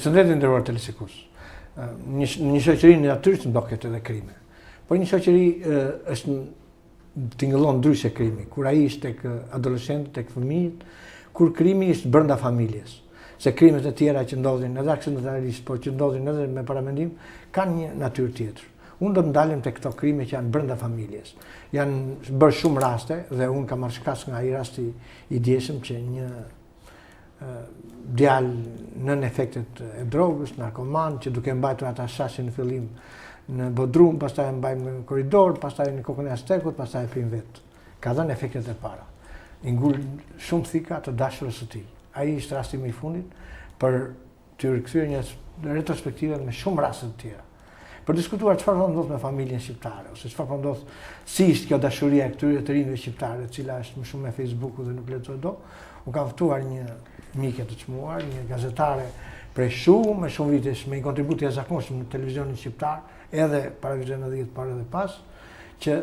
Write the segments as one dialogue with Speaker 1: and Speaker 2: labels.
Speaker 1: Përshëndetje nderuar televizikues. Një shoqëri natyrisht ndoket edhe krime. Por një shoqëri është tingëllon ndryshe krimi. Kur ai është tek adoleshentët, tek fëmijët, kur krimi është brenda familjes. Se krimet e tjera që ndodhin edhe aksidentalisht, por që ndodhin edhe me paramendim, kanë një natyrë tjetër. Unë do të ndalim tek këto krime që janë brenda familjes. Janë bërë shumë raste dhe unë kam marrë shkas nga ai rasti i djeshëm që një djalë nën efektet e drogës, narkoman, që duke mbajtur ata shashin në fillim në bodrum, pastaj e mbajnë në korridor, pastaj në kokën e aztekut, pastaj e prin vetë. Ka dhënë efektet e para. I ngul shumë thika të dashurës së tij. Ai ishte rasti më i fundit për të rikthyer një retrospektive me shumë raste të tjera. Për diskutuar çfarë po ndodh me familjen shqiptare, ose çfarë po ndodh, si është kjo dashuria e këtyre të rinjve shqiptare, e cila është më shumë me Facebooku dhe nuk lexoj dot. U kam ftuar një mike të çmuar, një gazetare prej me shumë vitesh, me një kontribut të jashtëzakonshëm në televizionin shqiptar, edhe para viteve 90, por edhe pas, që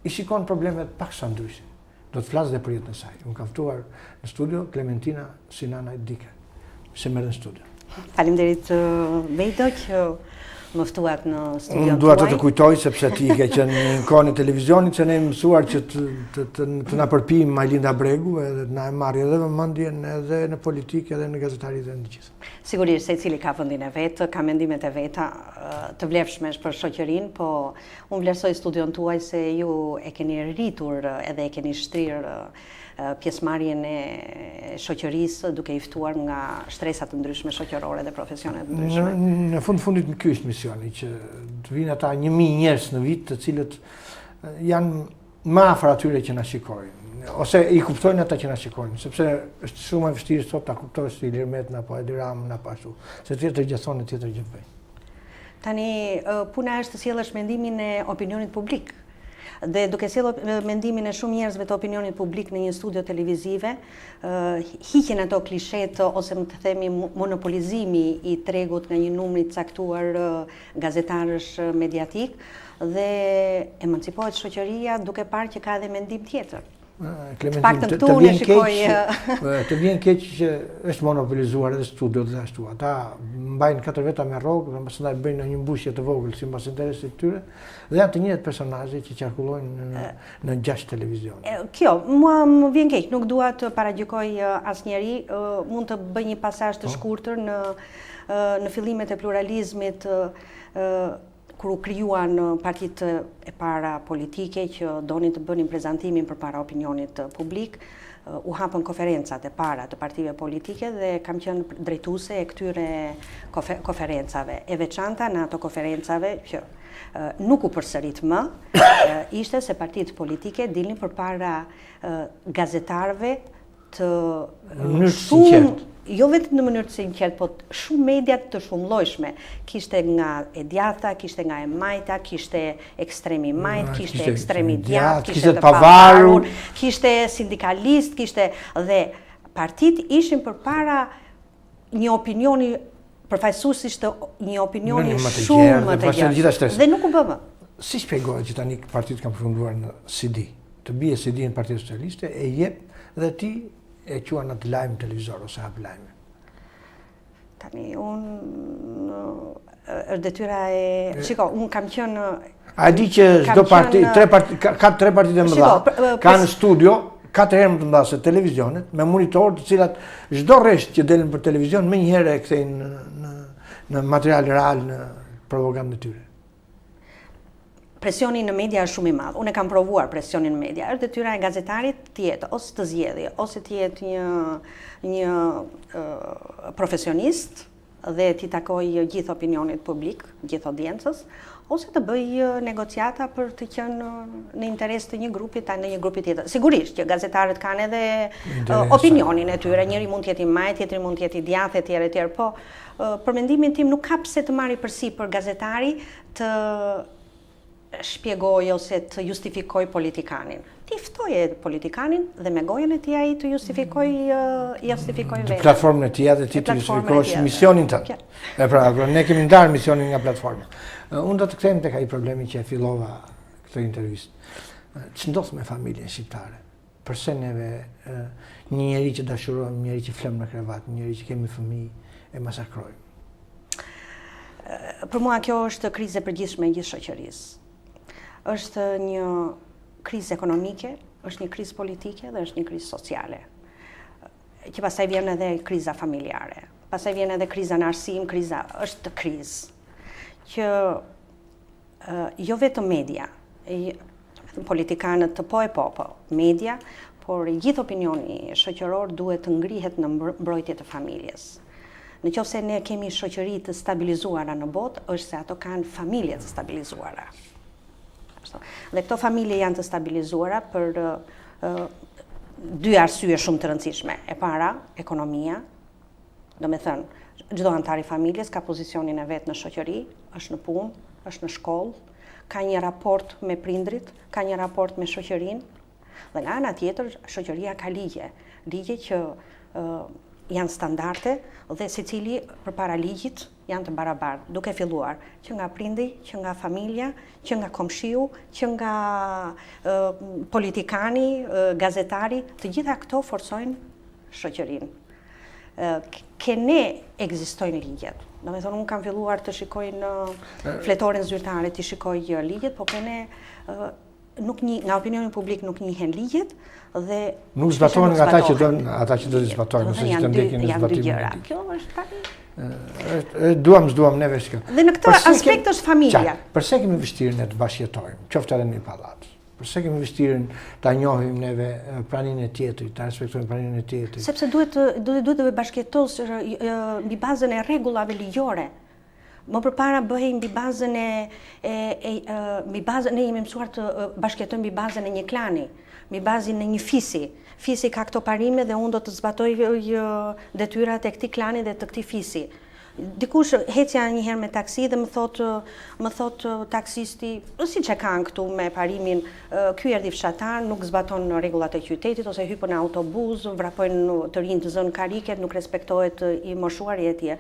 Speaker 1: i shikon problemet paksa ndryshe. Do të flas dhe për jetën e saj. Unë kam ftuar në studio Klementina Sinanaj Dike. Se merr në studio.
Speaker 2: Faleminderit Bejdo që më ftuat në studion tuaj.
Speaker 1: Unë dua të kujtoj sepse ti ke qenë në kohën e televizionit, se ne jemi mësuar që të na përpijmë Majlinda Bregu, edhe të na e marrë edhe vëmendjen edhe në politikë edhe në gazetaritë dhe në gjithë.
Speaker 2: Sigurisht secili ka vendin e vet, ka mendimet e veta të vlefshme për shoqërinë, po unë vlerësoj studion tuaj se ju e keni rritur edhe e keni shtrirë pjesëmarrjen e shoqërisë duke i ftuar nga shtresat të ndryshme shoqërore dhe profesione të ndryshme.
Speaker 1: Në fundit ky është misioni, që të vinë ata 1000 njerëz në vit, të cilët janë më afër atyre që na shikojnë, ose i kuptojnë ata që na shikojnë, sepse është shumë e vështirë sot ta kuptosh si Ilir Metën apo Edi Ramën apo ashtu, se tjetër gjëson e tjetër gjë bëj.
Speaker 2: Tani puna është të sjellësh mendimin e opinionit publik. Dhe duke sjellur mendimin e shumë njerëzve të opinionit publik në një studio televizive, hiqen ato klishet ose më të themi monopolizimi i tregut nga një numër i caktuar gazetarësh mediatik dhe emancipohet shoqëria duke parë që ka edhe mendim tjetër.
Speaker 1: Klementin, të vjen keq që është monopolizuar edhe studio dhe ashtu. Ata mbajnë 4 veta me rrogë dhe pastaj bëjnë një mbushje të vogël sipas interesit të tyre dhe janë të njëjtat personazhe që qarkullojnë në 6 televizione.
Speaker 2: Kjo mua më vjen keq, nuk dua të paragjykoj asnjëri, mund të bëj një pasazh të shkurtër në fillimet e pluralizmit kur u krijuan partitë e para politike që donin të bënin prezantimin përpara opinionit publik, u hapën konferencat e para të partive politike dhe kam qenë drejtuese e këtyre konferencave. E veçanta në ato konferencave që nuk u përsërit më, ishte se partitë politike dilnin përpara gazetarëve të shumë, jo vetëm në mënyrë të sinqert, po shumë media të shumë llojshme. Kishte nga e djatha, kishte nga e majta, kishte ekstremi majt, kishte ekstremi djathtë, kishte të pavarur, kishte sindikalist, kishte dhe partitë ishin përpara një opinioni përfaqësuesisht të një opinioni shumë më të gjerë. Dhe nuk u bë më.
Speaker 1: Si shpjegohet që tani partitë kanë përfunduar në CD? Të bie CD në Partitë Socialiste e jep dhe ti e quan atë lajm televizor ose hap lajme.
Speaker 2: Tani unë është detyra e shiko, unë kam qenë
Speaker 1: a di që çdo parti, ka 3 partitë më dha, kanë studio 4 herë më të mëdha se televizionet, me monitorë të cilat çdo rresht që delën për televizion menjëherë e kthejnë në material real në propagandën e tyre.
Speaker 2: Presioni në media është shumë i madh. Unë kam provuar presionin në media. Është detyra e gazetarit të jetë ose të zgjedhë, ose të jetë një profesionist dhe t'i takojë gjithë opinionit publik, gjithë audiencës, ose të bëjë negociata për të qenë në interes të një grupi në një grupi tjetër. Sigurisht që gazetarët kanë edhe opinionin e tyre, njëri mund të jetë i majt, tjetri mund të jetë i djathtë etj. Po për mendimin tim nuk ka pse të marrë përsipër gazetari të shpjegoj ose të justifikoj politikanin. Ti ftoje politikanin dhe me gojën e tij ai të justifikoj vetë.
Speaker 1: Platformën e tij dhe ti të justifikosh misionin tënd. Pra, ne kemi ndarë misionin nga platforma. Unë do të kthehem tek ai problemi që e fillova këtë intervistë. Ç'ndodh me familjen shqiptare? Përse neve një njeri që dashurojmë, një njeri që flem në krevat, një njeri që kemi fëmijë e masakrojmë?
Speaker 2: Për mua kjo është krizë e përgjithshme e gjithë shoqërisë. Është një krizë ekonomike, është një krizë politike dhe është një krizë sociale. Që pastaj vjen edhe kriza familjare. Pastaj vjen edhe kriza në arsim, kriza është krizë që jo vetëm media, politikanët të po, media, por gjithë opinioni shoqëror duhet të ngrihet në mbrojtje të familjes. Në qoftë se ne kemi shoqëri të stabilizuara në botë, është se ato kanë familje të stabilizuara. Dhe këto familje janë të stabilizuara për dy arsye shumë të rëndësishme. E para, ekonomia, do me thënë, çdo antar i familjes ka pozicionin e vet në shoqëri, është në punë, është në shkollë, ka një raport me prindrit, ka një raport me shoqërinë, dhe nga ana tjetër shoqëria ka ligje që janë standarde dhe secili përpara ligjit janë të barabartë, duke filluar që nga prindi, që nga familja, që nga komshiu, që nga politikani, gazetari, të gjitha këto forcojnë shoqërinë. Ke ne ekzistojnë ligjet. Do me thonë, unë kam filluar të shikoj në fletoren zyrtare, të shikoj ligjet, po kene nga opinioni publik nuk njihen ligjet dhe
Speaker 1: nuk zbatohen nga ata që do të zbatojnë, nëse që të ndjekin në
Speaker 2: janë dy gjëra.
Speaker 1: zbatimin.
Speaker 2: Kjo është tani.
Speaker 1: Duam neve shka.
Speaker 2: Dhe në këtë aspekt është familja.
Speaker 1: Përse kemi vështirën e të bashkëjetojmë, qoftë edhe në një pallat? Përse kemi vështirën ta njohim neve praninë e tjetrit, ta respektojmë praninë e tjetrit?
Speaker 2: Sepse duhet të bashkëjetosh mbi bazën e rregullave ligjore. Më përpara bëhej mbi bazën ne jemi mësuar të bashkëjetojmë mbi bazën e një klani, mbi bazën e një fisi. Fisi ka këto parime dhe unë do të zbatoj detyrat e këtij klani dhe të këtij fisi. Dikush hecja një herë me taksi dhe më thot taksisti, siç e kanë këtu me parimin, ky erdhi fshatar, nuk zbaton rregullat e qytetit ose hypën në autobus, vrapojnë të rinj të zënë kariket, nuk respektohet i moshuari etj.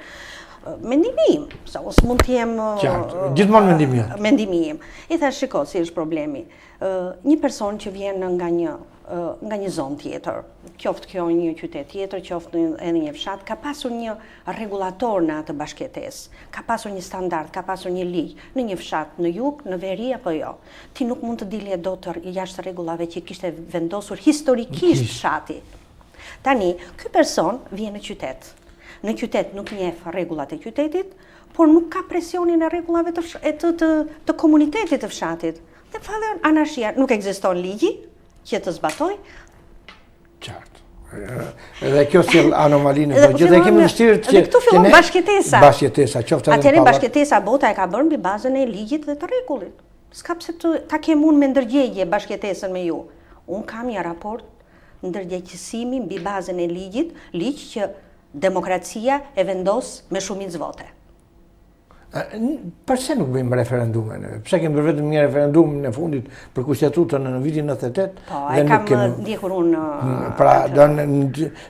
Speaker 2: Mendimi im, sa ose mund të jem
Speaker 1: gjithmonë mendimi im.
Speaker 2: Mendimi im. I thash, shiko, si është problemi. Një person që vjen nga një zonë tjetër, qoftë kjo një qytet tjetër, qoftë edhe një fshat, ka pasur një rregullator në atë bashkëjetesë, ka pasur një standard, ka pasur një ligj në një fshat, në jug, në veri apo jo. Ti nuk mund të dilje dot jashtë rregullave që kishte vendosur historikisht fshati. Tani, ky person vjen në qytet. Në qytet nuk njeh rregullat e qytetit, por nuk ka presionin e rregullave të komunitetit të fshatit. Dhe fallon anarshia, nuk ekziston ligji që të zbatoj.
Speaker 1: Qartë. Edhe kjo sjell anomalinë në gjithë dhe kemi vështirë që
Speaker 2: këtu fillon bashkëjetesa.
Speaker 1: Bashkëjetesa, qoftë edhe
Speaker 2: atëherë bashkëjetesa bota e ka bërë mbi bazën e ligjit dhe të rregullit. S'ka pse ta kem unë me ndërgjegje bashkëjetesën me ju. Unë kam një raport ndërgjegjësimi mbi bazën e ligjit, ligj që demokracia e vendos me shumicë vote.
Speaker 1: Përse nuk bëjmë referendume? Pse kemi bërë vetëm një referendum në fundit për kushtetutën në vitin 98?
Speaker 2: Po, e kam ndjekur unë.
Speaker 1: Pra,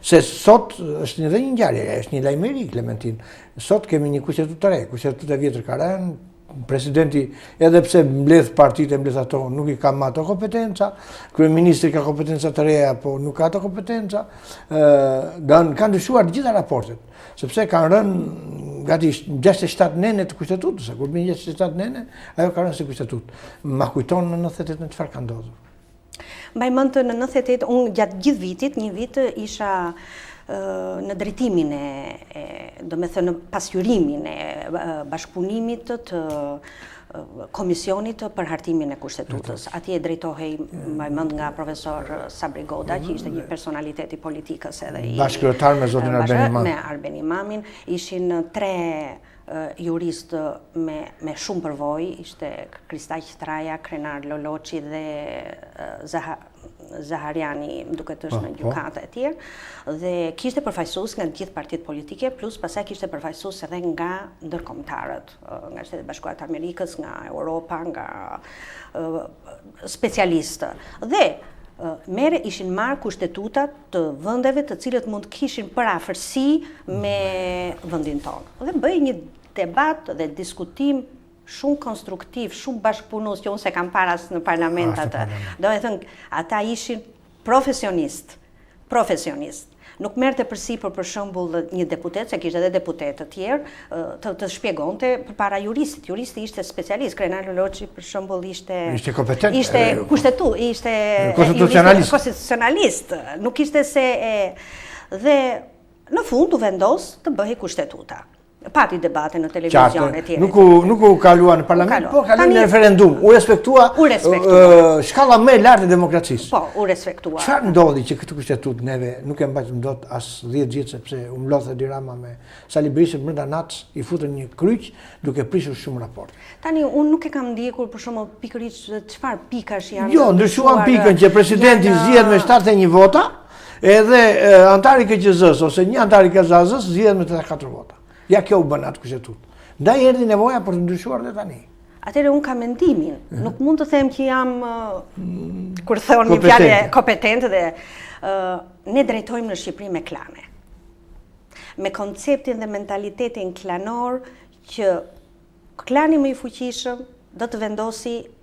Speaker 1: se sot është edhe një ngjarje, është një lajmëri, Klementin. Sot kemi një kushtetutë të re, kushtetutë e vjetër ka rënë, presidenti, edhe pse mbledh partitë e mbledh ato, nuk i ka më ato kompetenca, kryeministri ka kompetenca të reja, po nuk ka ato kompetenca, kanë ndryshuar të gjitha raportet, sepse kanë rënë gati 67 nene të kushtetutës, kur bin 67 nene, ajo ka rënë si kushtetutë. Ma kujton në 98 në çfarë ka ndodhur?
Speaker 2: Mbaj mend në 98, unë gjatë gjithë vitit, një vit isha në drejtimin do me thënë pasqyrimin e bashkëpunimit të komisionit për hartimin e kushtetutës. Atje drejtohej, mbaj mend, nga profesor Sabri Goda, që ishte një personalitet i politikës edhe
Speaker 1: bashkëkryetar me zotin Arben Imamin.
Speaker 2: Me Arben Imamin, ishin 3 juristë me shumë përvojë, ishte Kristaq Traja, Krenar Loloçi dhe Zahariani, duket është në gjykata e tjerë, dhe kishte përfaqësues nga gjithë partitë politike, plus pastaj kishte përfaqësues edhe nga ndërkombëtarët, nga Shtetet e Bashkuara të Amerikës, nga Europa, nga specialistë. Dhe ishin marrë kushtetutat të vendeve të cilët mund kishin parafërsi me vendin tonë. Dhe bëj një debat dhe diskutim shumë konstruktiv, shumë bashkëpunues që unë se kam paras në parlament atë. Do e thënë, ata ishin profesionist, nuk merrte përsipër për shembull një deputet, se kishte edhe deputetë të tjerë, të shpjegonte përpara juristit. Juristi ishte specialist, Krenar Loçi për shembull ishte
Speaker 1: kompetent,
Speaker 2: ishte konstitucionalist, nuk ishte se dhe në fund u vendos të bëhej kushtetuta. Pati debate në televizion e tjerë.
Speaker 1: Nuk u kalua në parlament, po kalua në referendum. U respektua shkalla më e lartë e demokracisë.
Speaker 2: Po, u respektua.
Speaker 1: Çfarë ndodhi që këtë kushtetut neve nuk e mbajtëm dot as 10 vjet sepse u mlodh Edi Rama me Sali Berishën brenda natës, i futën një kryq duke prishur shumë raport.
Speaker 2: Tani unë nuk e kam ndjekur për shembull pikërisht çfarë pikash janë.
Speaker 1: Jo, ndryshuan pikën që presidenti zgjedhet me 71 vota, edhe antari i KQZ-s ose një antar i KQZ-s zgjedhet me 84 vota. Ja kjo u bën atë kushtetutë. Ndaj erdhi nevoja për të ndryshuar dhe tani.
Speaker 2: Atëherë unë kam mendimin, nuk mund të them që jam, kur thon një fjalë kompetente dhe ne drejtojmë në Shqipëri me klane. Me konceptin dhe mentalitetin klanor që klani më i fuqishëm do të vendosi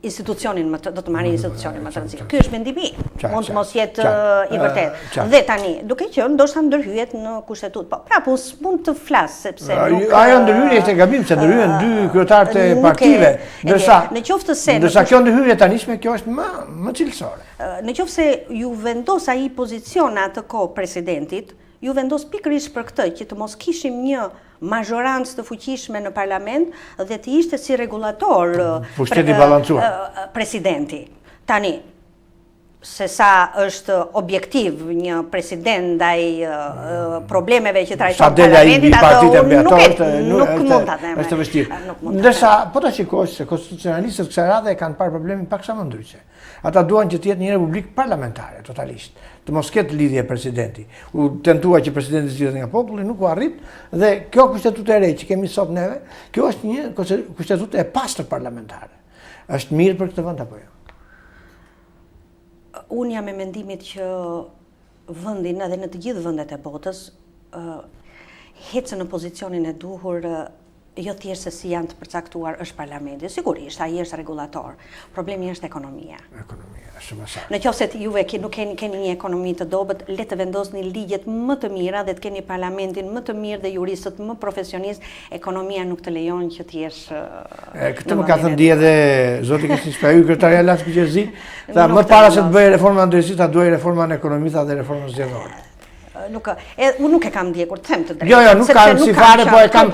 Speaker 2: institucionin do të marrë institucionin më të rëndësishëm. Ky është mendimi im. Mund të mos jetë i vërtetë. Dhe tani, duke qenë ndoshta ndërhyjet në kushtetutë. Po, prapë unë mund të flas sepse
Speaker 1: ajo ndërhyrje ishte gabim, se ndërhyen dy kryetarë të partive, ndërsa kjo ndërhyrje tanishme kjo është më cilësore.
Speaker 2: Në qoftë se ju vendos ai pozicion atë kohë presidentit, ju vendos pikërisht për këtë që të mos kishim një mazhorancë të fuqishme në parlament dhe të ishte si regulator presidenti. Tani, se sa është objektiv një president ndaj problemeve që trajton parlamentin, nuk mund ta them.
Speaker 1: Është vështirë. Ndërsa, po ta shikosh se konstitucionalistët kësaj radhe kanë parë problemin paksa më ndryshe. Ata duan që të jetë një republikë parlamentare, totalisht. Të mos ketë lidhje presidenti. U tentua që presidenti zgjedhet nga populli, nuk u arrit, dhe kjo kushtetutë e re që kemi sot neve, kjo është një kushtetutë e pastër parlamentare. Është mirë për këtë vend apo jo?
Speaker 2: Unë jam e mendimit që vendin edhe në të gjithë vendet e botës hecën në pozicionin e duhur jo thjesht se si janë të përcaktuar është parlamenti. Sigurisht, ai është regulator. Problemi është ekonomia.
Speaker 1: Ekonomia, është më saktë.
Speaker 2: Në qoftë se juve nuk keni një ekonomi të dobët, le të vendosni ligjet më të mira dhe të keni parlamentin më të mirë dhe juristët më profesionistë, ekonomia nuk të lejon që të jesh
Speaker 1: këtë më ka thënë dje edhe zoti Këshillë ju kryetaria Las Kuqezi, tha më para se të bëjë reforma në drejtësi, ta duaj reforma në ekonomi dhe reformën zgjedhore.
Speaker 2: Unë nuk e kam ndjekur, të them të drejtë.
Speaker 1: Jo, nuk kam si fare, po e kam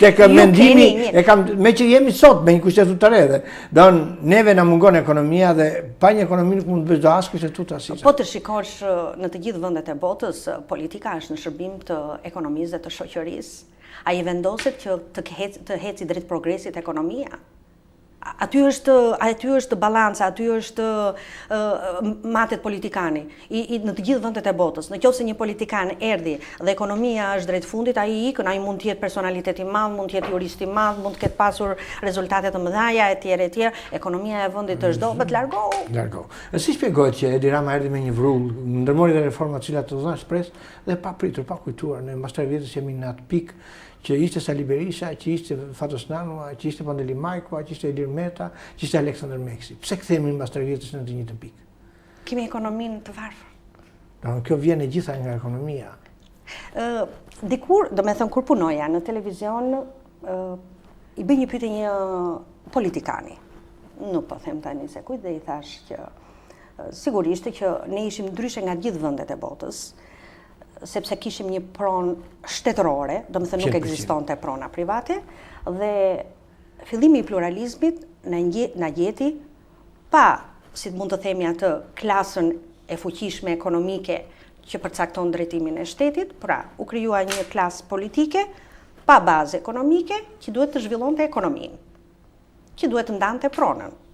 Speaker 1: tek mendimi, me që jemi sot me një kushtetutë të re dhe neve na mungon ekonomia dhe pa një ekonomi nuk mund të bësh do as kushtetutë as.
Speaker 2: Po të shikosh në të gjithë vendet e botës, politika është në shërbim të ekonomisë dhe të shoqërisë. Ai vendoset që të heci drejt progresit ekonomia. Aty është balanca, aty është matet politikani në të gjithë vendet e botës. Në qoftë se një politikan erdhi dhe ekonomia është drejt fundit, ai ikën, ai mund të jetë personalitet i madh, mund të jetë jurist i madh, mund të ketë pasur rezultate të mëdha etj. Ekonomia e vendit është dobët, largohu.
Speaker 1: Si shpjegohet që Edi Rama erdhi me një vrull, ndërmori dhe reforma të cilat të dhanë shpresë dhe pa pritur, pa kujtuar, në mbas 3 vjetësh jemi në atë pikë që ishte Sali Berisha, që ishte Fatos Nanua, që ishte Pandeli Majkua, që ishte Ilir Meta, që ishte Aleksandër Meksi. Pse kthehemi mbas 3 vjetësh në të njëjtën pikë?
Speaker 2: Kemi ekonominë të varfër.
Speaker 1: Kjo vjen e gjitha nga ekonomia.
Speaker 2: Dikur, do me thënë kur punoja në televizion, i bëj një pyetje një politikani. Nuk po them tani se kujt dhe i thash që sigurisht që ne ishim ndryshe nga gjithë vendet e botës, sepse kishim një pronë shtetërore, do me thënë nuk ekzistonte prona private, dhe fillimi i pluralizmit na gjeti pa, si mund të themi atë, klasën e fuqishme ekonomike që përcakton drejtimin e shtetit, pra u krijua një klasë politike pa bazë ekonomike që duhet të zhvillonte ekonominë, që duhet të ndante pronën.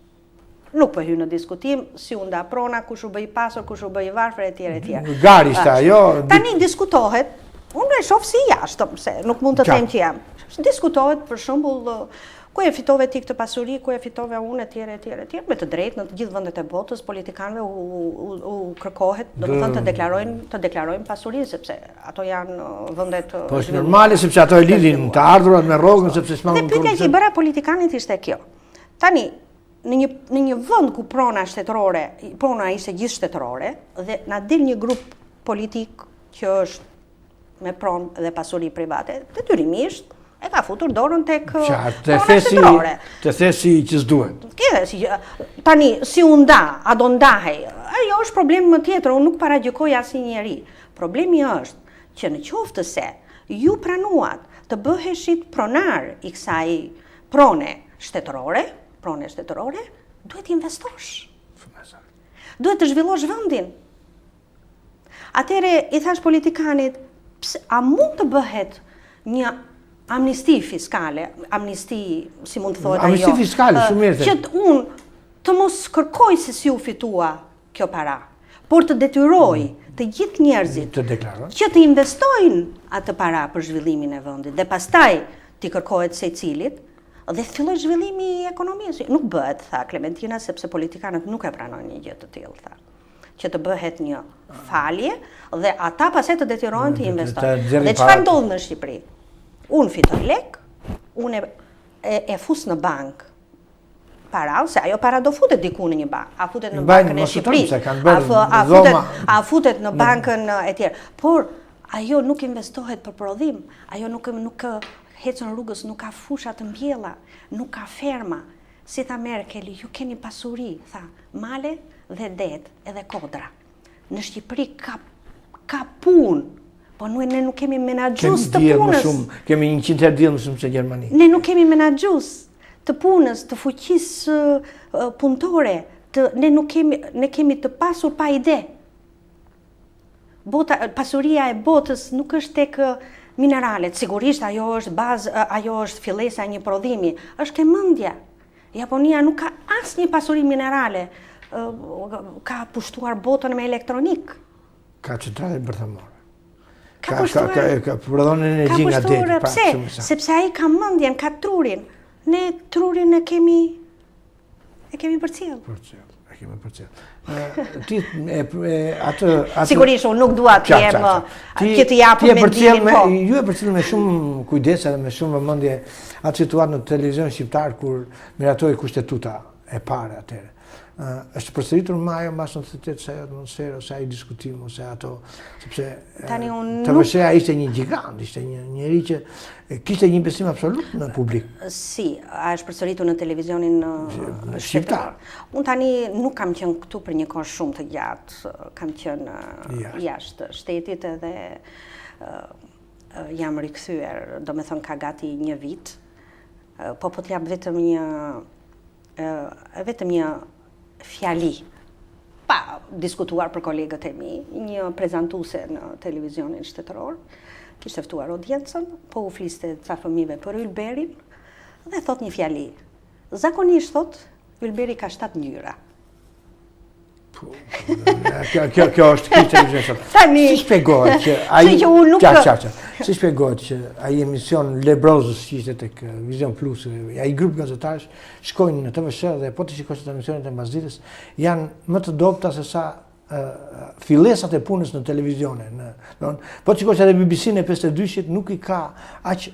Speaker 2: Nuk po hy në diskutim si u nda prona, kush u bëj pasur, kush u bëj varfër etj.
Speaker 1: Gari ishte ajo.
Speaker 2: Tani diskutohet, unë e shoh si jashtë, se nuk mund të them që jam. Diskutohet për shembull ku e fitove ti këtë pasuri, ku e fitove unë etj. Me të drejtë në të gjithë vendet e botës politikanëve u kërkohet, do të thënë të deklarojnë pasurinë sepse ato janë vendet.
Speaker 1: Po është normale sepse ato e lidhin të ardhurat me rrogën sepse s'mund.
Speaker 2: Dhe pyetja që i bëra politikanit ishte kjo. Tani në një vend ku prona ishte gjithë shtetërore dhe na del një grup politik që është me pronë dhe pasuri private, detyrimisht e ka futur dorën tek prona shtetërore.
Speaker 1: Të thesi që s'duhet.
Speaker 2: Tani, si u nda, a do ndahej, ajo është problem më tjetër, unë nuk paragjykoj asnjë njeri. Problemi është që në qoftë se ju pranuat të bëheshit pronar i kësaj prone shtetërore, duhet investosh. Duhet të zhvillosh vendin. Atëre i thash politikanit, a mund të bëhet një amnisti fiskale, amnisti, si mund të thohet ajo,
Speaker 1: amnisti fiskale, shumë mirë.
Speaker 2: Që unë të mos kërkoj se si u fitua kjo para, por të detyroj të gjithë njerëzit që të investojnë atë para për zhvillimin e vendit dhe pastaj t'i kërkohet secilit dhe të filloj zhvillimi i ekonomisë. Nuk bëhet, tha Klementina, sepse politikanët nuk e pranojnë një gjë të tillë, tha. Që të bëhet një falje dhe ata pastaj të detyrojnë të investojnë. Dhe çfarë ndodh në Shqipëri? Unë fitoj lek, unë e fus në bank para, se ajo para do futet diku në një bank, a futet në bankën e Shqipërisë, a futet në bankën e tjerë. Por ajo nuk investohet për prodhim, ajo nuk hecën rrugës, nuk ka fusha të mbjella, nuk ka ferma. Si tha Merkel, ju keni pasuri, tha, male dhe det edhe kodra. Në Shqipëri ka punë, po ne nuk kemi menaxhus të punës.
Speaker 1: Kemi 100 herë diell më shumë se Gjermani.
Speaker 2: Ne nuk kemi menaxhus të punës, të fuqisë punëtore, ne kemi të pasur pa ide. Pasuria e botës nuk është tek mineralet, sigurisht ajo është bazë, ajo është fillesa e një prodhimi, është e mendja. Japonia nuk ka asnjë pasuri minerale, ka pushtuar botën me elektronik.
Speaker 1: Ka centrale bërthamore.
Speaker 2: Ka
Speaker 1: prodhon energji nga deti.
Speaker 2: Pse? Sepse ai ka mendjen, ka trurin. Ne trurin e kemi përcjell.
Speaker 1: E kemi përcjell.
Speaker 2: Sigurisht unë nuk dua të jem që të japë mendimin po.
Speaker 1: Ju e përcjell me shumë kujdes dhe me shumë vëmendje atë situatë në televizion shqiptar kur miratoi kushtetuta e parë atëherë. Është përsëritur më ajo mbas 98 se ajo atmosferë ose ai diskutim ose ato, sepse TVSH-a ishte një gjigant, ishte një njeri që kishte një besim absolut në publik.
Speaker 2: Si, është përsëritur në televizionin shqiptar. Unë tani nuk kam qenë këtu për një kohë shumë të gjatë, kam qenë jashtë shtetit edhe jam rikthyer, domethënë ka gati një vit, po t'jap vetëm një fjali, pa diskutuar për kolegët e mi, një prezantuese në televizionin shtetëror, kishte ftuar audiencën, po u fliste ca fëmijëve për Ylberin dhe thot një fjali. Zakonisht thot, Ylberi ka 7 ngjyra.
Speaker 1: Kjo është kish televizion. Si shpjegohet që ai Si shpjegohet që ai emision Lebrozës që ishte tek Vision Plus, ai grup gazetarësh shkojnë në TVSH dhe po të shikosh ato emisionet e mbasdites janë më të dobta se sa fillesat e punës në televizione. Po të shikosh edhe BBC-n e 52-shit nuk i ka aq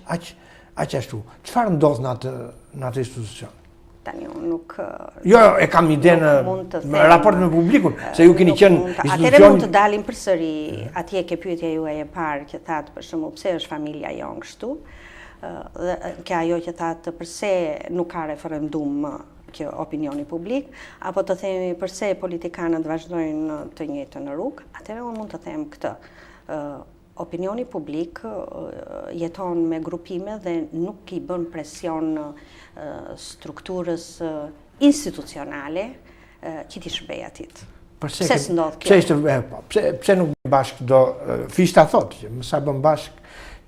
Speaker 1: ashtu. Çfarë ndodh në atë institucion?
Speaker 2: Tani unë nuk...
Speaker 1: Jo, e kam idenë në raport me publikun, se ju keni qenë institucion...
Speaker 2: Atëre mund të dalim përsëri, atje ke pyetja juaj e parë që thatë për shembull pse është familja jonë kështu, ke ajo që thatë përse nuk ka referendum kjo opinioni publik, apo të themi përse politikanët vazhdojnë të njëjtën rrugë, atëre unë mund të them këtë. Opinioni publik jeton me grupime dhe nuk i bën presion strukturës institucionale që t'i shërbej atit. Pse s'ndodh kjo?
Speaker 1: Pse nuk bashkë do... Fishta thotë që mësa bën bashkë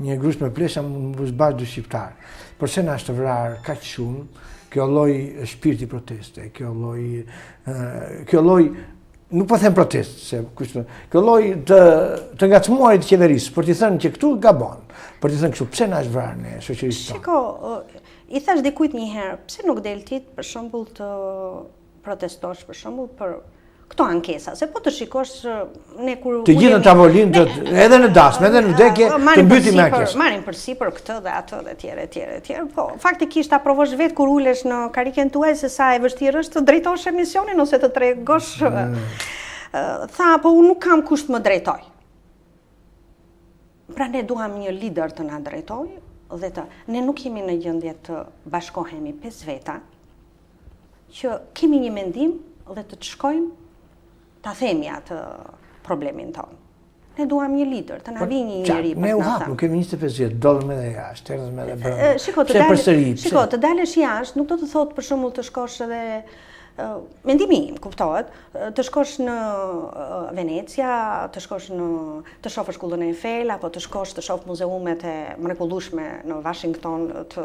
Speaker 1: një grush me plesha më bësh bashkë dy shqiptarë. Përse na është vrarë kaq shumë kjo lloj shpirti proteste, kjo lloj nuk po them protest, se kjo lloj të ngacmuarit të qeverisë, për t'i thënë që këtu gabon, për t'i thënë kështu, pse na është vrarë në shoqërisë tonë?
Speaker 2: Shiko, i thash dikujt një herë, pse nuk del ti për shembull të protestosh për shembull për këto ankesa, se po të shikosh ne kur
Speaker 1: të gjithë në tavolinë, edhe në dasmë, edhe në vdekje, të mbytim me ankesë.
Speaker 2: Marrin përsipër këtë dhe atë dhe tjerë. Po, faktikisht aprovosh vetë kur ulesh në karikën tuaj se sa e vështirë është të drejtosh emisionin ose të tregosh. Tha, po unë nuk kam kusht më drejtoj. Pra ne duam një lider të na drejtojë dhe ne nuk jemi në gjendje të bashkohemi 5 veta që kemi një mendim dhe të shkojmë ta themi atë problemin tonë. Ne duam një lider, të na vijë një njeri për
Speaker 1: ne
Speaker 2: të
Speaker 1: u
Speaker 2: na
Speaker 1: hap,
Speaker 2: thënë.
Speaker 1: nuk kemi 25 vjet, dollëm edhe jashtë, erdhëm edhe brenda.
Speaker 2: Shiko, të dalësh jashtë nuk do të thotë për shembull të shkosh edhe mendimi im, kuptohet, të shkosh në Venecia, të shkosh të shohësh Shkullën e Eiffel apo të shkosh të shoh muzeumet e mrekullueshme në Washington të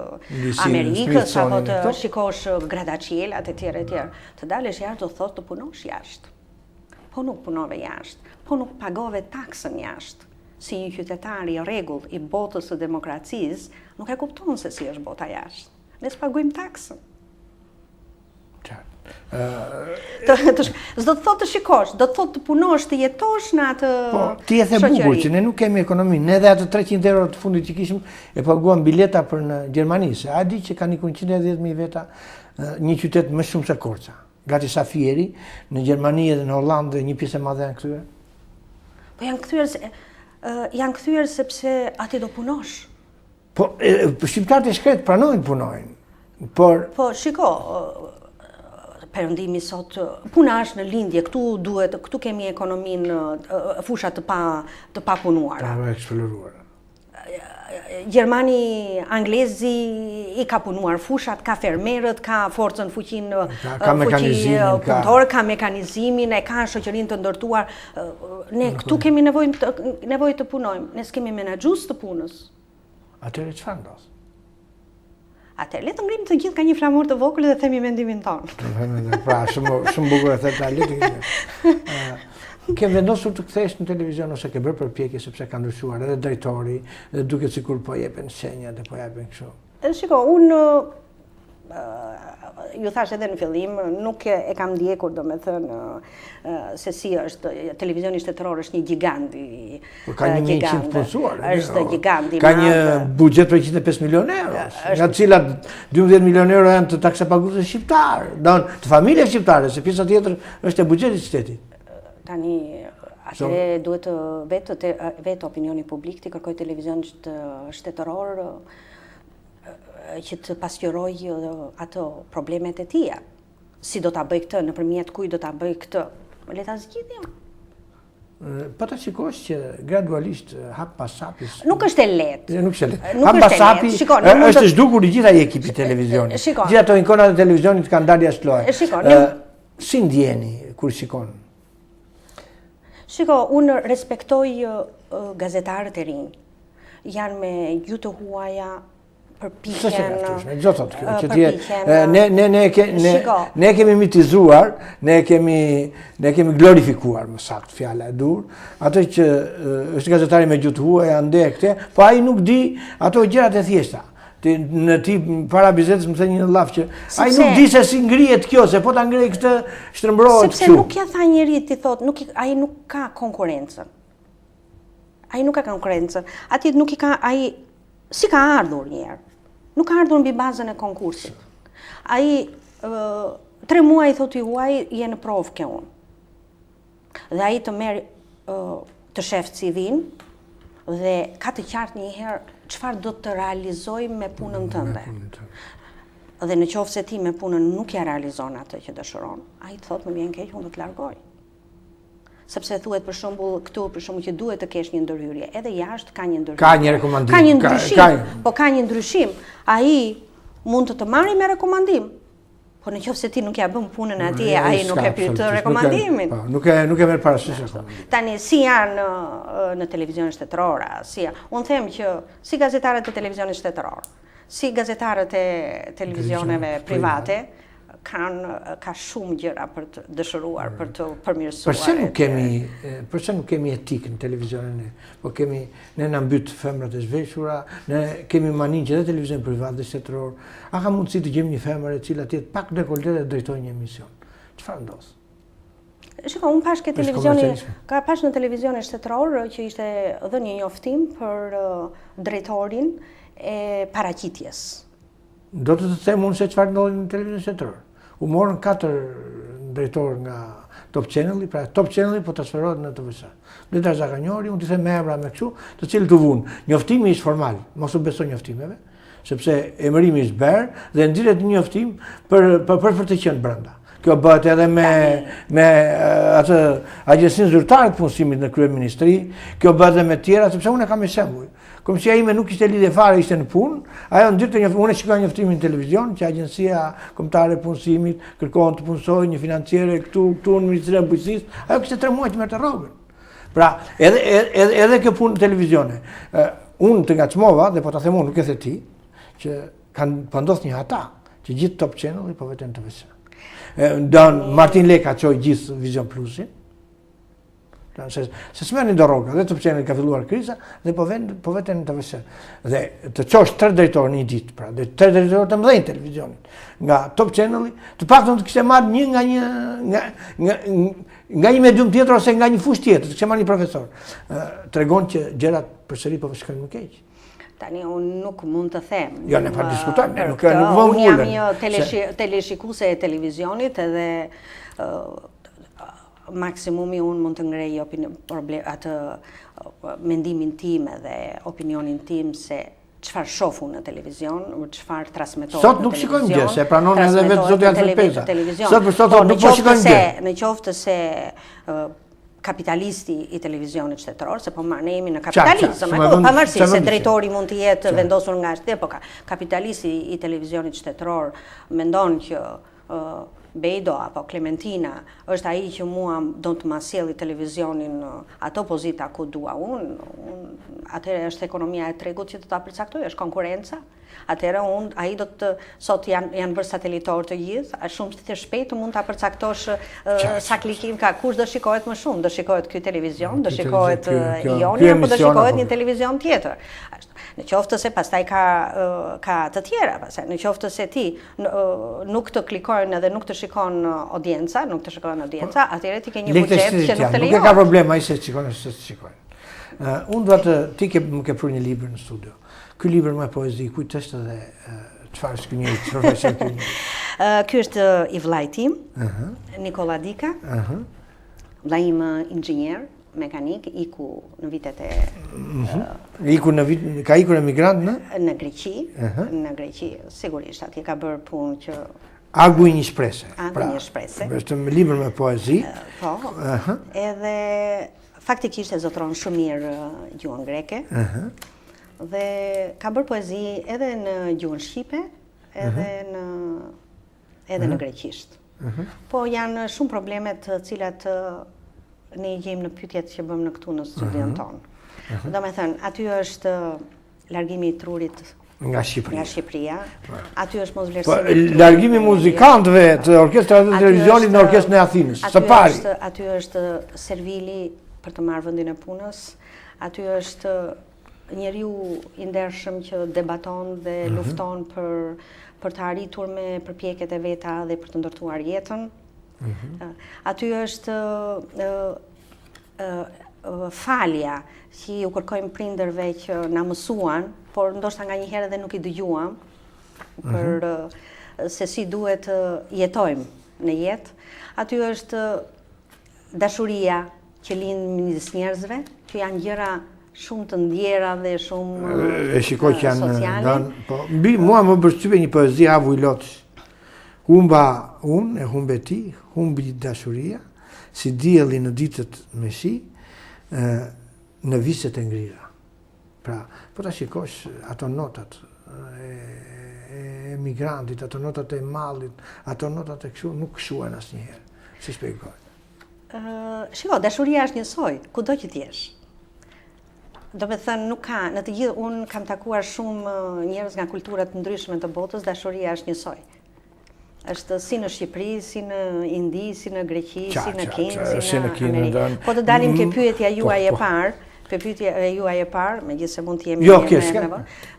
Speaker 2: Amerikës apo të shikosh grattacielat e tjerë. Të dalësh jashtë do thotë të punosh jashtë. Po nuk punove jashtë, po nuk pagove taksën jashtë. Si një qytetar i rregull i botës së demokracisë, nuk e kupton se si është bota jashtë. Ne s'pagojmë taksën. S'do të thotë të shikosh, do të thotë të punosh, të jetosh në atë shoqëri.
Speaker 1: Po, ti e the bukur që ne nuk kemi ekonomi, ne edhe atë 300 euro të fundit që kishim e paguam bileta për në Gjermani, se a di që ka një 110.000 veta një qytet më shumë se Korça. Gati sa Fieri, në Gjermani edhe në Hollandë një pjesë e madhe janë kthyer.
Speaker 2: Po janë kthyer sepse aty do punosh.
Speaker 1: Po shqiptarët e shkret pranojnë punojnë.
Speaker 2: Po shiko, Perëndimi sot puna është në lindje, këtu kemi ekonominë fushat të papunuara.
Speaker 1: Të eksploruara.
Speaker 2: Gjermani, anglezi i ka punuar fushat, ka fermerët, ka forcën fuqinë punëtore, ka mekanizimin, e ka shoqërinë të ndërtuar. Ne këtu kemi nevojë të punojmë, ne s'kemi menaxhues të punës.
Speaker 1: Atëherë çfarë ndodh?
Speaker 2: Atëherë le të ngrim të gjithë ka një flamur të vogël dhe themi mendimin tonë.
Speaker 1: Pra, shumë bukur e the ta Ke vendosur të kthesh në televizion ose ke bërë përpjekje sepse ka ndryshuar edhe drejtori, dhe duket sikur po jepen shenja dhe po jepen kështu.
Speaker 2: Shiko, unë ju thash edhe në fillim, nuk e kam ndjekur domethënë se si është televizioni shtetëror është një gjigant i
Speaker 1: ka një 100 punësuar.
Speaker 2: Është gjigant i madh.
Speaker 1: Ka një buxhet për 105 milionë euro, nga të cilat 12 milionë euro janë të taksapaguesve shqiptar, të familje shqiptare, se pjesa tjetër është e buxhetit të shtetit.
Speaker 2: Tani, atëre duhet vetë opinioni publik të kërkoj televizion shtetëror që të pasqyroj ato problemet e tia. Si do ta bëj këtë, nëpërmjet kujt do ta bëj këtë. Le ta zgjidhim.
Speaker 1: Po ta shikosh që gradualisht hap pas hapi.
Speaker 2: Nuk është e lehtë.
Speaker 1: Nuk është e lehtë. Hap pas hapi është zhdukur i gjitha ekipi televizionit. Gjithë ato ikonat e televizionit kanë dalë jashtë loje. Si ndjeni kur shikon?
Speaker 2: Shiko, unë respektoj gazetarët e rinj. Janë me gjuhë të huaja, përpiqen.
Speaker 1: Ne kemi mitizuar, ne kemi glorifikuar, më saktë fjala e dur, ato që është gazetari me gjuhë të huaja ande këte, po ai nuk di ato gjërat e thjeshta. Në ti para bisedës më thënë një llaf që ai nuk di se si ngrihet kjo, se po ta ngrej këtë shtrembrohet kështu.
Speaker 2: Sepse nuk ja tha njëri ti thotë, ai nuk ka konkurrencën. Ai nuk ka konkurrencën. Aty nuk i ka ai si ka ardhur një herë. Nuk ka ardhur mbi bazën e konkursit. Ai 3 muaj thotë juaj je në provë ke unë. Dhe ai të merr të shef CV-n dhe ka të qartë një herë çfarë do të realizoj me punën tënde. Dhe në qoftë se ti me punën nuk ja realizon atë që dëshiron, ai thotë më vjen keq, unë do të largoj. Sepse thuhet për shembull që duhet të kesh një ndërhyrje, edhe jashtë ka një ndërhyrje.
Speaker 1: Ka një rekomandim.
Speaker 2: Ka një ndryshim. Po ka një ndryshim. Ai mund të marrë me rekomandim. Po në qoftë se ti nuk ja bën punën atje, ai nuk e pyet rekomandimin.
Speaker 1: Nuk e merr parasysh rekomandimin.
Speaker 2: Tani si janë në televizion shtetëror, unë them që si gazetarët e televizionit shtetëror, si gazetarët e televizioneve private, ka shumë gjëra për të dëshiruar, për të përmirësuar.
Speaker 1: Përse nuk kemi etikë në televizionin e? Po ne na mbyt femrat e zhveshura, ne kemi maninë që dhe televizion privat dhe shtetëror, a ka mundësi të gjejmë një femër e cila të jetë pak dekoltet dhe drejtojë një emision? Çfarë ndodh?
Speaker 2: Shiko, unë pash në televizionin shtetëror që ishte dhënë një njoftim për drejtorin e paraqitjes.
Speaker 1: Do të them unë se çfarë ndodhi në televizion shtetëror. U morën 4 drejtor nga Top Channel-i, pra Top Channel-i po transferohet në TVSA. Bleda Zaganjori, unë t'i them me emra me kështu, të cilët u vunë. Njoftimi ishte formal, mos u beso njoftimeve, sepse emërimi ishte berë dhe nxirret një njoftim për të qenë brenda. Kjo bëhet edhe me atë agjencinë zyrtare të punësimit në kryeministri, kjo bëhet edhe me tjera, sepse unë e kam me shembull. Komisia ime nuk ishte lidhje fare, ishte në punë, ajo nxirrte unë e shikoj njoftimin në televizion që Agjencia Kombëtare e Punësimit kërkon të punësojë një financiere këtu në Ministrinë e Bujqësisë, ajo kishte 3 muaj që merrte rrogën. Pra, edhe kjo punë në televizione. Unë të ngacmova, dhe po ta them unë, nuk e the ti, që po ndodh një hata, që gjithë Top Channel-i po veten të TVSA. Martin Leka çoi gjithë Vision Plusin. Se s'merrni do rroga, dhe Top Channel ka filluar kriza dhe po veten në TVSA. Dhe të çosh 3 drejtorë në një ditë, pra, dhe 3 drejtorë të mëdhenj televizionit nga Top Channel-i, të paktën të kishte marrë një nga një medium tjetër ose nga një fushë tjetër, të kishte marrë një profesor. Tregon që gjërat përsëri po shkojnë më keq.
Speaker 2: Tani, unë nuk mund të them.
Speaker 1: Jo, ne pa diskutojmë, nuk vëmë
Speaker 2: unë jam një teleshikuese e televizionit edhe maksimumi unë mund të ngrej atë mendimin tim edhe opinionin tim se çfarë shofu në televizion, çfarë transmetohet në televizion.
Speaker 1: Sot nuk shikojmë gjë, se pranon edhe vetë zoti Alfred Peza. Sot për sot nuk po shikojmë gjë.
Speaker 2: Në qoftë se kapitalisti i televizionit shtetëror, se po ne jemi në kapitalizëm, pavarësisht se drejtori mund të jetë vendosur nga shteti, po kapitalisti i televizionit shtetëror mendon që Bejdo apo Klementina është ai që mua do të ma sjelli televizionin ato pozita ku dua unë, atëherë është ekonomia e tregut që do ta përcaktoj, është konkurenca. Atëherë ai do të sot janë bërë satelitor të gjithë, shumë të shpejt mund ta përcaktosh sa klikim ka, kush do shikohet më shumë, do shikohet ky televizion, do shikohet Ioni apo do shikohet një televizion tjetër. Në qoftë se pastaj ka të tjera, në qoftë se ti nuk të klikojnë edhe nuk të shikon audienca, atëherë ti ke një buxhet që nuk të lejon.
Speaker 1: Nuk e ka problem ai se shikon ose se shikojnë. Unë dua të ti më ke prur një libër në studio. Ky libër me poezi, kujt është dhe çfarë është ky njeri, çfarë është ky njeri?
Speaker 2: Ky është i vllai tim, Nikola Dika. Vllai im inxhinier mekanik, iku në vitet e...
Speaker 1: Ka ikur emigrant në?
Speaker 2: Në Greqi, sigurisht, atje ka bërë punë që...
Speaker 1: Agu i një shprese.
Speaker 2: Agu i një shprese.
Speaker 1: Është një libër me poezi.
Speaker 2: Po, edhe faktikisht e zotron shumë mirë gjuhën greke, dhe ka bërë poezi edhe në gjuhën shqipe, edhe në greqisht. Po janë shumë problemet të cilat ne i gjejmë në pyetjet që bëmë në këtu në studion tonë. Do me thënë, aty është largimi i trurit nga Shqipëria, aty është mos vlerësimi.
Speaker 1: Largimi muzikantëve të orkestrave të televizionit në orkestrën e Athinës, së pari.
Speaker 2: Aty është servili për të marrë vendin e punës, aty është njeriu i ndershëm që debaton dhe lufton për të arritur me përpjekjet e veta dhe për të ndërtuar jetën. Aty është falja që u kërkojmë prindërve që na mësuan, por ndoshta nganjëherë edhe nuk i dëgjuam për se si duhet jetojmë në jetë. Aty është dashuria që lind midis njerëzve, që janë gjëra shumë të ndjera dhe shumë sociale.
Speaker 1: Mua më përshtypje një poezi Avu i Lotës. Humba unë, e humbe ti, humbi dashuria, si dielli në ditët me shi, në viset e ngrira. Pra, po ta shikosh ato notat e emigrantit, ato notat e mallit, ato notat e kështu, nuk shuan asnjëherë. Si shpjegoj?
Speaker 2: Shiko, dashuria është njësoj, kudo që t'jesh. Do me thënë, nuk ka, në të gjithë, unë kam takuar shumë njerëz nga kulturat ndryshme të botës, dashuria është njësoj. Është si në Shqipëri, si në Indi, si në Greqi, si në Kinë, si në Amerikë. Po të dalim ke pyetja juaj e parë, megjithëse mund të jemi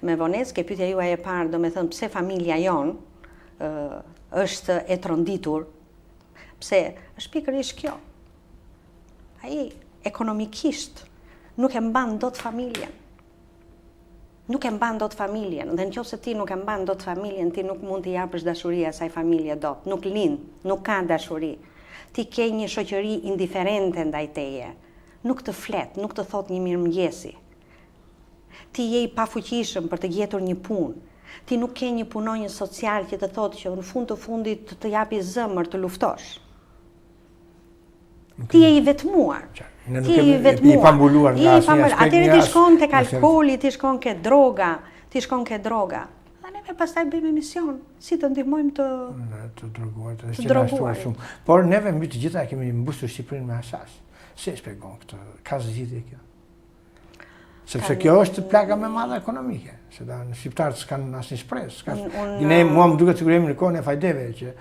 Speaker 2: me vonesë, ke pyetja juaj e parë, do me thënë pse familja jonë është e tronditur, pse është pikërisht kjo. Ai ekonomikisht nuk e mban dot familjen. Nuk e mban dot familjen, dhe nëse ti nuk e mban dot familjen, ti nuk mund t'i japësh dashuri asaj familje dot. Nuk lind, nuk ka dashuri. ti ke një shoqëri indiferente ndaj teje, nuk të flet, nuk të thot një mirëmëngjesi. Ti je i pafuqishëm për të gjetur një punë. Ti nuk ke një punonjës social që të thotë që në fund të fundit të japi zëmër të luftosh. Ti je i vetmuar. Ti je i vetmuar.
Speaker 1: I pambuluar nga asnjë aspekt.
Speaker 2: Atëherë ti shkon tek alkooli, ti shkon ke droga, Dhe neve pastaj bëjmë emision, si të ndihmojmë
Speaker 1: të droguar. Shumë. Por neve mbi të gjitha kemi mbusur Shqipërinë me hashash. Si e shpjegon këtë? Ka zgjidhje kjo? Sepse kjo është plaka më e madhe ekonomike. Se në shqiptarët s'kan asnjë shpresë. Mua më duket sikur jemi në kohën e fajdeve që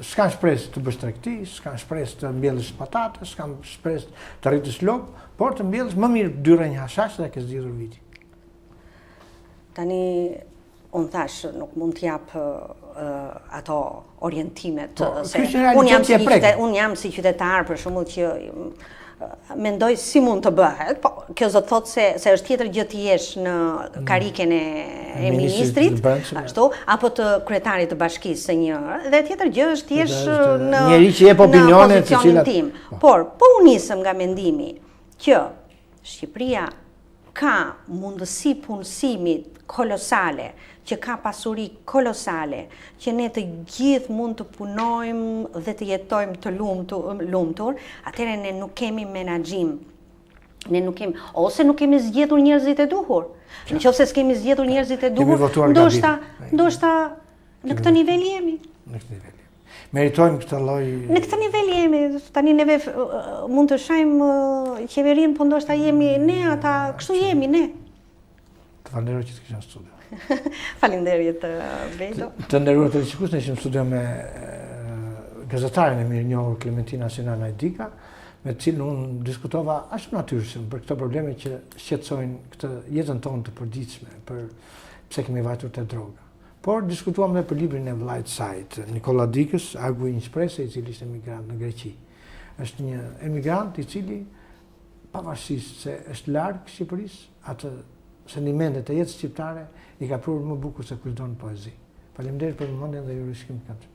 Speaker 1: s'kan shpresë të bësh tregti, s'kan shpresë të mbjellësh patate, s'kan shpresë të rritësh lop, por të mbjellësh më mirë 2 rrënjë hashash dhe ke zgjidhur viti.
Speaker 2: Tani, unë thash, nuk mund t'jap ato orientimet. Unë jam si qytetar, për shembull, që mendoj si mund të bëhet, po kjo do të thotë se është tjetër gjë të jesh në kariken e ministrit, ashtu, apo të kryetarit të bashkisë së një, dhe tjetër gjë është të jesh në pozicionin tim. Por, po u nisëm nga mendimi që Shqipëria ka mundësi punësimi kolosale, që ka pasuri kolosale, që ne të gjithë mund të punojmë dhe të jetojmë të lumtur, atëherë ne nuk kemi menaxhim. Ne nuk kemi, ose nuk kemi zgjedhur njerëzit e duhur. Nëse s'kemi zgjedhur njerëzit e duhur, ndoshta në këtë nivel jemi.
Speaker 1: Në këtë nivel. Meritojmë këtë lloj.
Speaker 2: Në këtë nivel jemi. Tani neve mund të shajmë qeverinë, po ndoshta jemi ne ata, kështu jemi ne.
Speaker 1: Të falenderoj që të kisha në studio.
Speaker 2: Faleminderit, Beto.
Speaker 1: Të nderuar televizionistë, ne ishim në studio me gazetaren e mirënjohur Klementina Sinan Ajdika, me të cilën unë diskutova ashtu natyrshëm për këto probleme që shqetësojnë këtë jetën tonë të përditshme, për pse kemi vajtur te droga. Por diskutuam edhe për librin e vllajt saj, Nikola Dikës, Agu i një shpresë, i cili ishte emigrant në Greqi. Është një emigrant i cili, pavarësisht se është larg Shqipërisë, atë sentimentet e jetës shqiptare i ka prurë më bukur se kushdo në poezi. Faleminderit për vëmendjen dhe ju rishkim këtë.